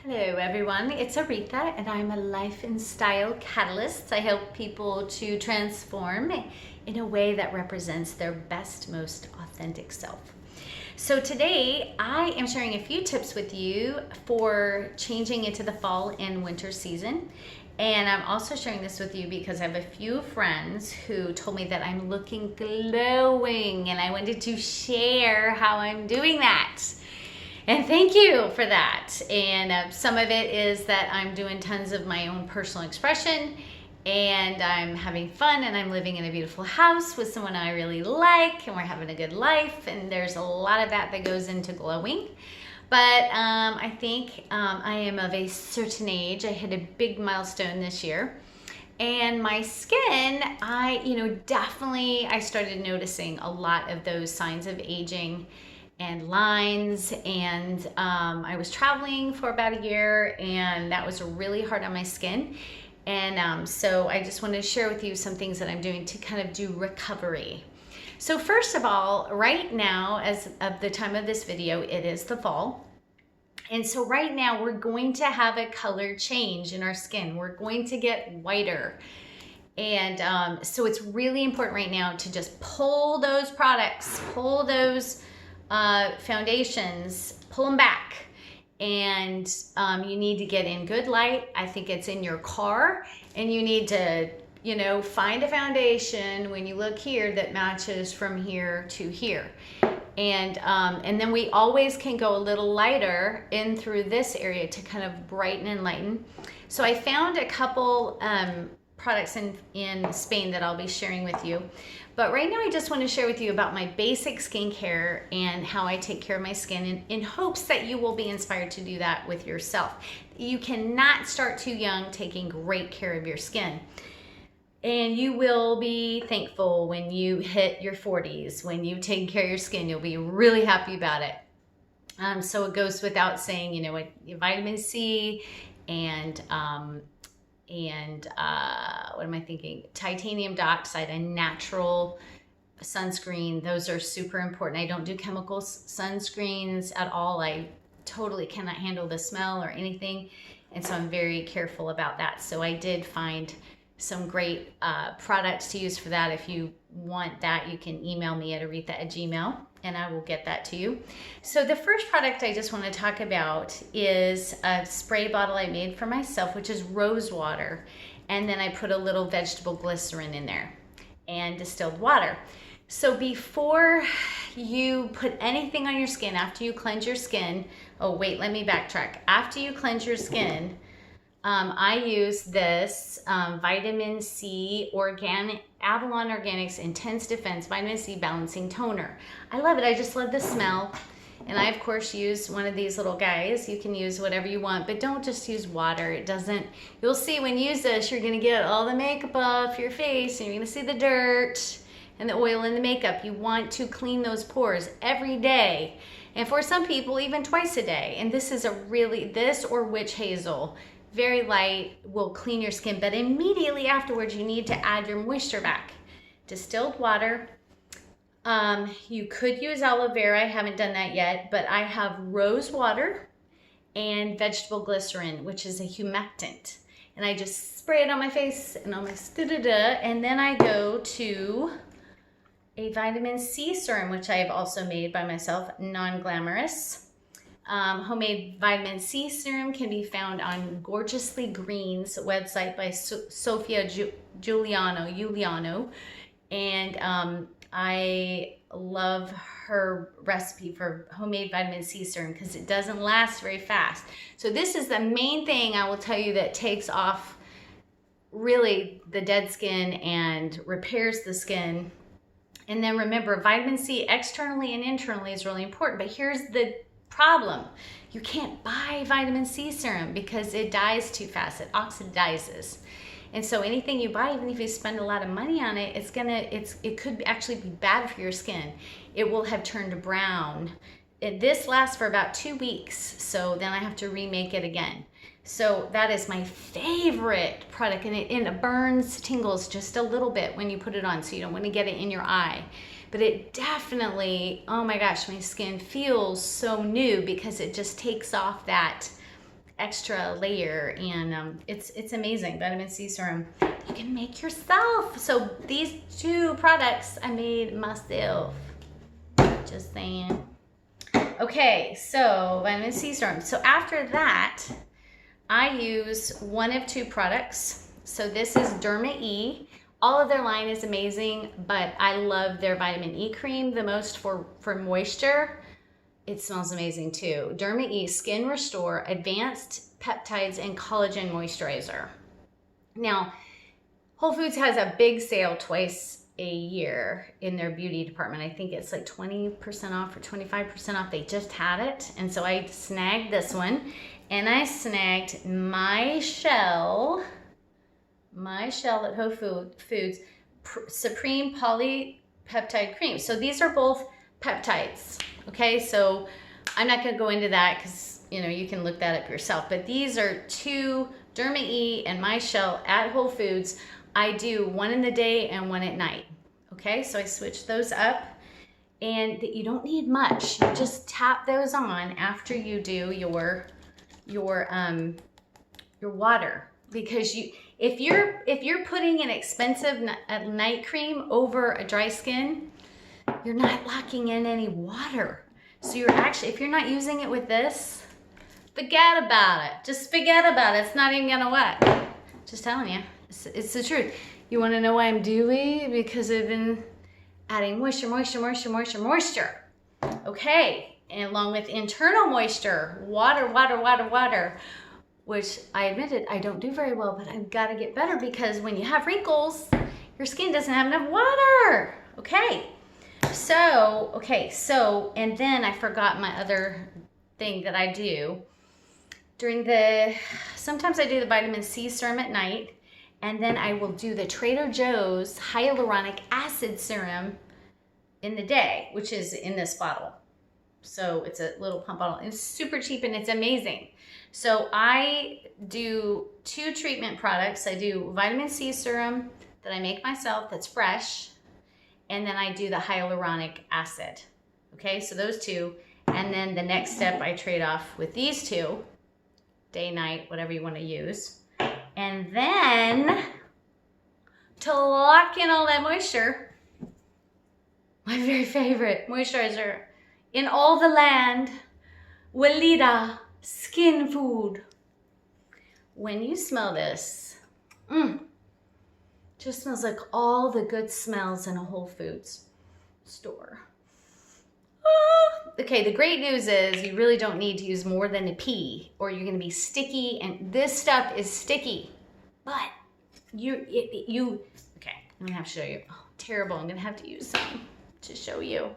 Hello everyone, it's Auretha and I'm a life and style catalyst. I help people to transform in a way that represents their best, most authentic self. So today I am sharing a few tips with you for changing into the fall and winter season. And I'm also sharing this with you because I have a few friends who told me that I'm looking glowing and I wanted to share how I'm doing that. And thank you for that. And some of it is that I'm doing tons of my own personal expression and I'm having fun and I'm living in a beautiful house with someone I really like and we're having a good life. And there's a lot of that goes into glowing. But I think I am of a certain age. I hit a big milestone this year. And my skin, definitely I started noticing a lot of those signs of aging and lines, and I was traveling for about a year and that was really hard on my skin. And so I just wanted to share with you some things that I'm doing to kind of do recovery. So first of all, right now, as of the time of this video, it is the fall. And so right now we're going to have a color change in our skin. We're going to get whiter. And so it's really important right now to just pull those products, pull those foundations, pull them back. And you need to get in good light. I think it's in your car, and you need to, find a foundation when you look here that matches from here to here. And then we always can go a little lighter in through this area to kind of brighten and lighten. So I found a couple products in Spain that I'll be sharing with you. But right now I just want to share with you about my basic skincare and how I take care of my skin in hopes that you will be inspired to do that with yourself. You cannot start too young taking great care of your skin. And you will be thankful when you hit your 40s. When you take care of your skin, you'll be really happy about it. So it goes without saying, vitamin C and what am I thinking? Titanium dioxide, a natural sunscreen. Those are super important. I don't do chemical sunscreens at all. I totally cannot handle the smell or anything. And so I'm very careful about that. So I did find some great products to use for that. If you want that, you can email me at auretha@gmail.com and I will get that to you. So the first product I just want to talk about is a spray bottle I made for myself, which is rose water. And then I put a little vegetable glycerin in there and distilled water. So before you put anything on your skin, after you cleanse your skin, oh wait, let me backtrack. After you cleanse your skin, I use this vitamin C Avalon Organics Intense Defense Vitamin C Balancing Toner. I love it. I just love the smell. And I, of course, use one of these little guys. You can use whatever you want, but don't just use water. It doesn't, you'll see when you use this, you're going to get all the makeup off your face and you're going to see the dirt and the oil in the makeup. You want to clean those pores every day. And for some people, even twice a day. And this is this or witch hazel. Very light, will clean your skin, but immediately afterwards you need to add your moisture back. Distilled water. You could use aloe vera. I haven't done that yet, but I have rose water and vegetable glycerin, which is a humectant. And I just spray it on my face and on my and then I go to a vitamin C serum, which I have also made by myself, non-glamorous. Homemade vitamin C serum can be found on Gorgeously Green's website by Sofia Giuliano. And I love her recipe for homemade vitamin C serum because it doesn't last very fast. So this is the main thing I will tell you that takes off really the dead skin and repairs the skin. And then remember, vitamin C externally and internally is really important. But here's the problem. You can't buy vitamin C serum because it dies too fast. It oxidizes. And so anything you buy, even if you spend a lot of money on it, it could actually be bad for your skin. It will have turned brown. This lasts for about 2 weeks. So then I have to remake it again. So that is my favorite product, and it burns, tingles just a little bit when you put it on, so you don't want to get it in your eye. But it definitely, oh my gosh, my skin feels so new because it just takes off that extra layer, and it's amazing. Vitamin C serum you can make yourself. So these 2 products I made myself. Just saying. Okay, so vitamin C serum. So after that, I use one of 2 products. So this is Derma E. All of their line is amazing, but I love their vitamin E cream the most for moisture. It smells amazing too. Derma E Skin Restore Advanced Peptides and Collagen Moisturizer. Now, Whole Foods has a big sale twice a year in their beauty department. I think it's like 20% off or 25% off. They just had it. And so I snagged this one, and I snagged my shell at Whole Foods Supreme Polypeptide Cream. So these are both peptides. Okay, so I'm not going to go into that because, you know, you can look that up yourself. But these are 2 Derma E and my shell at Whole Foods. I do one in the day and one at night. Okay, so I switch those up, and you don't need much. You just tap those on after you do your water, because if you're putting an expensive night cream over a dry skin, you're not locking in any water. So you're actually, if you're not using it with this, forget about it. Just forget about it. It's not even gonna work. Just telling you, it's the truth. You wanna know why I'm dewy? Because I've been adding moisture. Okay, and along with internal moisture, water, which I admitted I don't do very well, but I've gotta get better, because when you have wrinkles, your skin doesn't have enough water. Okay. So, and then I forgot my other thing that I do. Sometimes I do the vitamin C serum at night, and then I will do the Trader Joe's hyaluronic acid serum in the day, which is in this bottle. So it's a little pump bottle. It's super cheap and it's amazing. So I do 2 treatment products. I do vitamin C serum that I make myself that's fresh, and then I do the hyaluronic acid. Okay, so those 2. And then the next step I trade off with these 2, day, night, whatever you want to use. And then to lock in all that moisture, my very favorite moisturizer in all the land, Weleda Skin Food. When you smell this, just smells like all the good smells in a Whole Foods store. Okay, the great news is you really don't need to use more than a pea, or you're gonna be sticky, and this stuff is sticky. But okay, I'm gonna have to show you. Oh, terrible, I'm gonna have to use some to show you.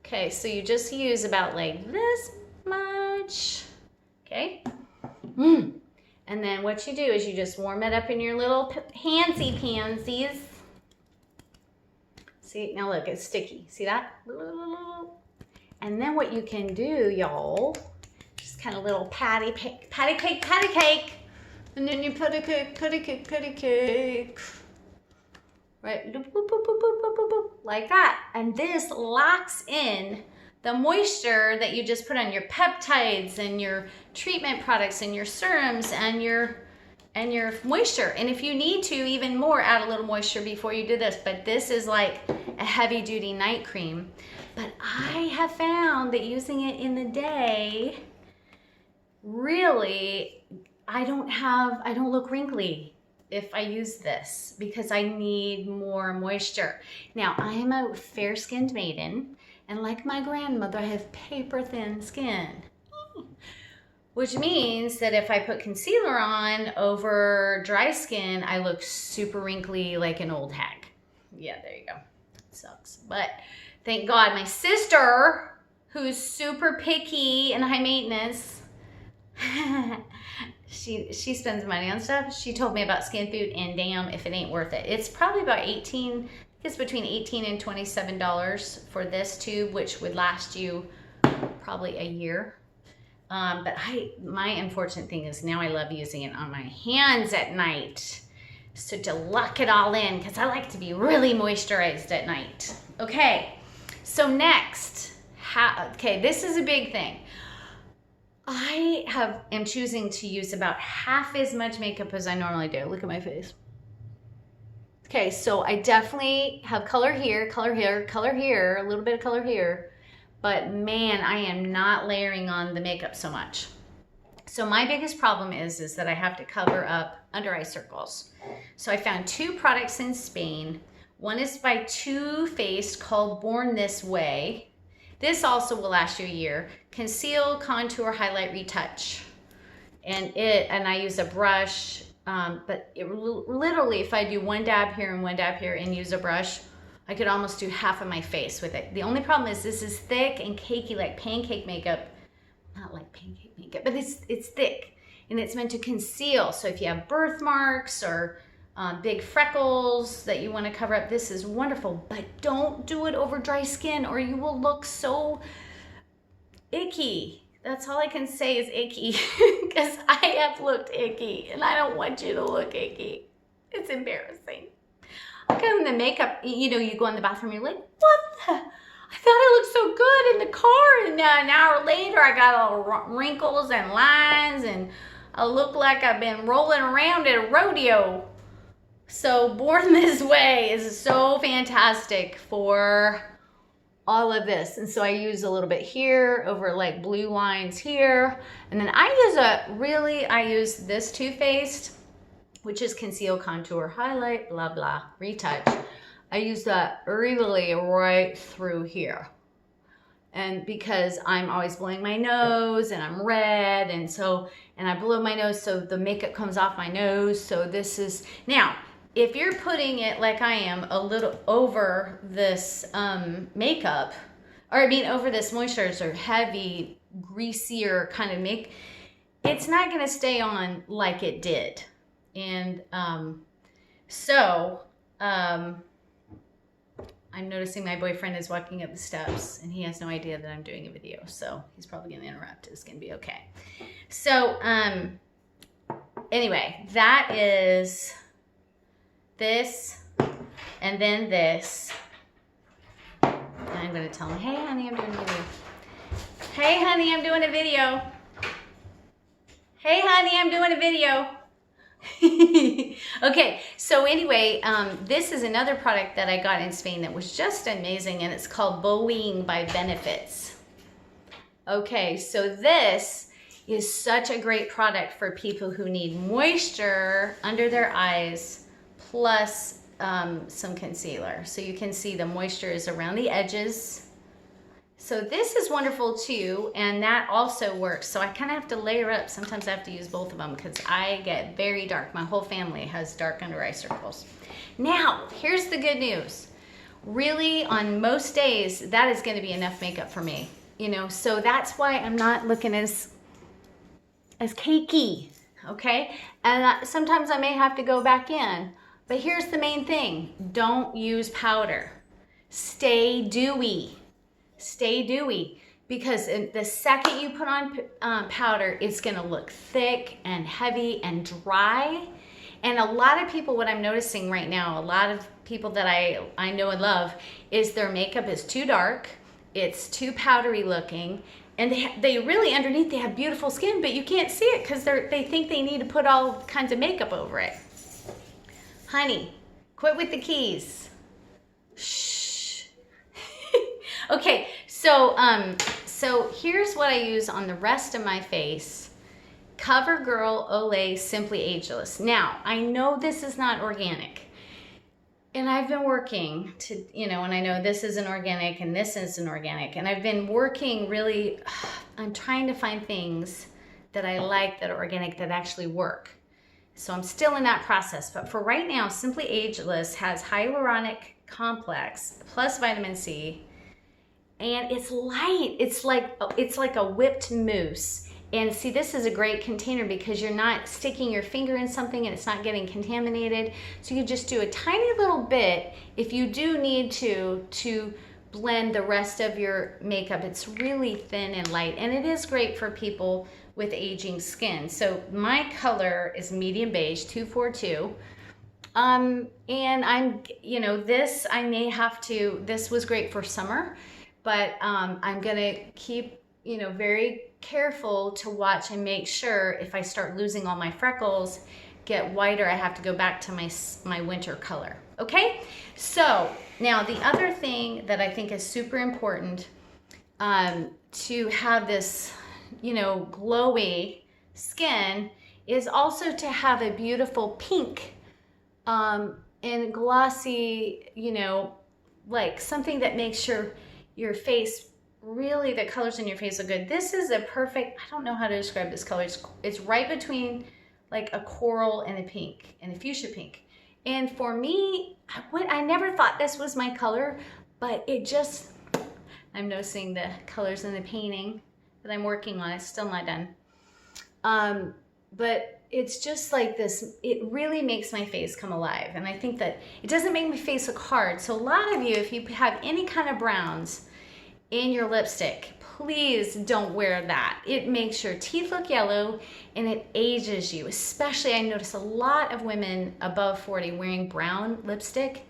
Okay, so you just use about like this much, okay? And then what you do is you just warm it up in your little handsy pansies. See, now look, it's sticky. See that? And then what you can do, y'all, just kind of little patty cake. And then you patty cake. Right, like that. And this locks in the moisture that you just put on your peptides and your treatment products and your serums and your moisture. And if you need to, even more, add a little moisture before you do this. But this is like a heavy duty night cream. But I have found that using it in the day, really, I don't look wrinkly if I use this, because I need more moisture. Now, I am a fair-skinned maiden, and like my grandmother, I have paper-thin skin, which means that if I put concealer on over dry skin, I look super wrinkly like an old hag. Yeah, there you go. It sucks. But thank God my sister, who's super picky and high maintenance, she spends money on stuff. She told me about Skin Food, and damn if it ain't worth it. It's probably about it's between $18 and $27 for this tube, which would last you probably a year. But my unfortunate thing is now I love using it on my hands at night. So to lock it all in, because I like to be really moisturized at night. Okay, so next, okay, this is a big thing. am choosing to use about half as much makeup as I normally do. Look at my face. Okay, so I definitely have color here, color here, color here, a little bit of color here, but man, I am not layering on the makeup so much. So my biggest problem is that I have to cover up under eye circles. So I found 2 products in Spain. One is by Too Faced called Born This Way. This also will last you a year. Conceal, contour, highlight, retouch. And I use a brush, but literally if I do one dab here and one dab here and use a brush, I could almost do half of my face with it. The only problem is this is thick and cakey like pancake makeup. Not like pancake makeup, but it's thick and it's meant to conceal. So if you have birthmarks or big freckles that you want to cover up, this is wonderful, but don't do it over dry skin or you will look so icky. That's all I can say is icky because I have looked icky and I don't want you to look icky. It's embarrassing. Okay, when the makeup, you know, you go in the bathroom, you're like, what the? I thought I looked so good in the car, and an hour later I got all wrinkles and lines and I look like I've been rolling around at a rodeo. So Born This Way is so fantastic for all of this. And so I use a little bit here over like blue lines here. And then I use this Too Faced, which is conceal, contour, highlight, blah, blah, retouch. I use that really right through here. And because I'm always blowing my nose and I'm red and I blow my nose so the makeup comes off my nose. So this is, now, if you're putting it like I am a little over this makeup, or I mean over this moisturizer, heavy, greasier kind of make, it's not gonna stay on like it did. And I'm noticing my boyfriend is walking up the steps and he has no idea that I'm doing a video. So he's probably gonna interrupt. It's gonna be okay. So anyway, that is this and then this. And I'm gonna tell him, hey honey, I'm doing a video. Hey honey, I'm doing a video. Hey honey, I'm doing a video. Okay, so anyway, this is another product that I got in Spain that was just amazing, and it's called Bowing by Benefits. Okay, so this is such a great product for people who need moisture under their eyes plus some concealer. So you can see the moisture is around the edges. So this is wonderful too, and that also works. So I kind of have to layer up. Sometimes I have to use both of them because I get very dark. My whole family has dark under eye circles. Now, here's the good news. Really, on most days, that is going to be enough makeup for me. You know, so that's why I'm not looking as cakey, okay? And sometimes I may have to go back in. But here's the main thing. Don't use powder. Stay dewy. Stay dewy, because the second you put on powder, it's gonna look thick and heavy and dry. And a lot of people, what I'm noticing right now, a lot of people that I know and love, is their makeup is too dark, it's too powdery looking, and they really underneath they have beautiful skin, but you can't see it because they think they need to put all kinds of makeup over it. Honey, quit with the keys. Shh. Okay, so here's what I use on the rest of my face. CoverGirl Olay Simply Ageless. Now, I know this is not organic, and I've been working to, you know, and I know this isn't organic and this isn't organic, and I've been working really, I'm trying to find things that I like that are organic that actually work. So I'm still in that process, but for right now, Simply Ageless has hyaluronic complex plus vitamin C. And it's light. It's like a whipped mousse. And see, this is a great container because you're not sticking your finger in something and it's not getting contaminated. So you just do a tiny little bit if you do need to blend the rest of your makeup. It's really thin and light, and it is great for people with aging skin. So my color is medium beige 242. And I'm, you know, this was great for summer. But I'm gonna keep, you know, very careful to watch and make sure if I start losing all my freckles, get whiter, I have to go back to my winter color. Okay, so now the other thing that I think is super important to have this, you know, glowy skin is also to have a beautiful pink and glossy, you know, like something that makes your face really, the colors in your face look good. This is a perfect, I don't know how to describe this color. It's right between like a coral and a pink and a fuchsia pink. And for me, I never thought this was my color, but it just, I'm noticing the colors in the painting that I'm working on. It's still not done. But it's just like this, it really makes my face come alive. And I think that it doesn't make my face look hard. So a lot of you, if you have any kind of browns in your lipstick, please don't wear that. It makes your teeth look yellow and it ages you. Especially, I notice a lot of women above 40 wearing brown lipstick.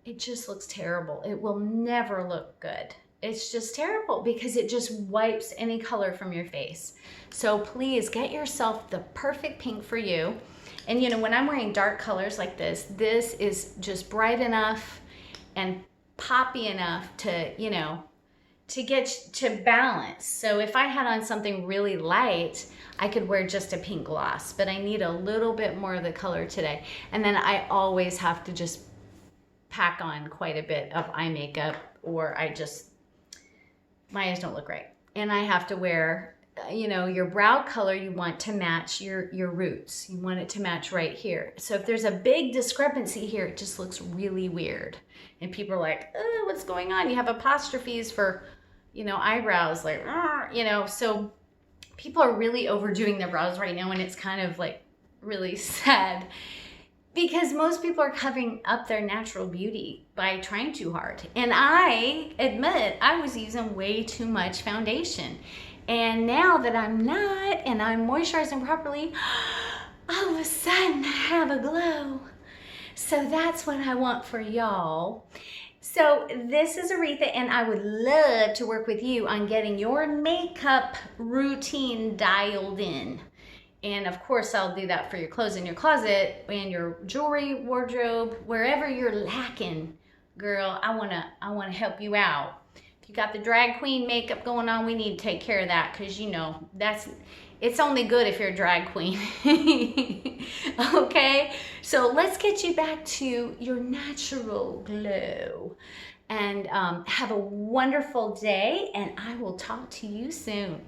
It just looks terrible. It will never look good. It's just terrible because it just wipes any color from your face. So please get yourself the perfect pink for you. And you know, when I'm wearing dark colors like this is just bright enough and poppy enough to, you know, to get to balance. So if I had on something really light, I could wear just a pink gloss, but I need a little bit more of the color today. And then I always have to just pack on quite a bit of eye makeup, or my eyes don't look right. And I have to wear, you know, your brow color, you want to match your roots. You want it to match right here. So if there's a big discrepancy here, it just looks really weird. And people are like, oh, what's going on? You have apostrophes for, you know, eyebrows, like, you know, so people are really overdoing their brows right now, and it's kind of like really sad because most people are covering up their natural beauty by trying too hard. And I admit I was using way too much foundation. And now that I'm not, and I'm moisturizing properly, all of a sudden I have a glow. So that's what I want for y'all. So this is Auretha, and I would love to work with you on getting your makeup routine dialed in. And of course, I'll do that for your clothes in your closet and your jewelry wardrobe, wherever you're lacking, girl. I wanna help you out. If you got the drag queen makeup going on, we need to take care of that, because you know it's only good if you're a drag queen. Okay, so let's get you back to your natural glow. And have a wonderful day, and I will talk to you soon.